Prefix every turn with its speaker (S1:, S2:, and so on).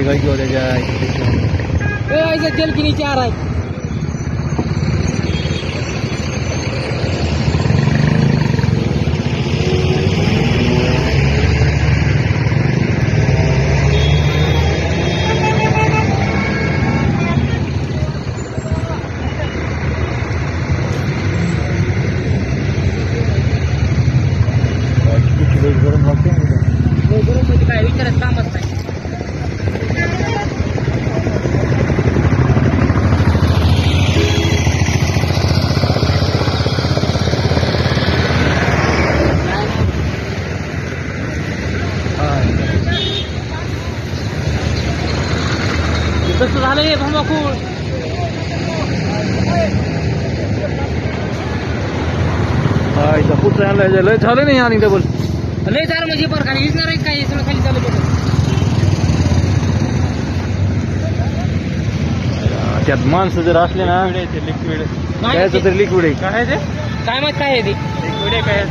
S1: काय काय किंवा त्याच्या
S2: जल की नहीं चाह रहा है
S1: गरम लागते
S2: गरम म्हणजे काय विचारायचं कामच नाही कसं झालंय धमाकूळ
S1: हा इथं पुढचं आणलं लय झालं नाही आणि डबल
S2: लय झालं म्हणजे बरं खाली विजणार आहे काय सगळं खाली चालू बघ
S1: त्यात माणसं जर असले ना लिक्विड त्याचं तर लिक्विड आहे
S2: काय माहित काय आहे ते
S3: लिक्विड आहे काय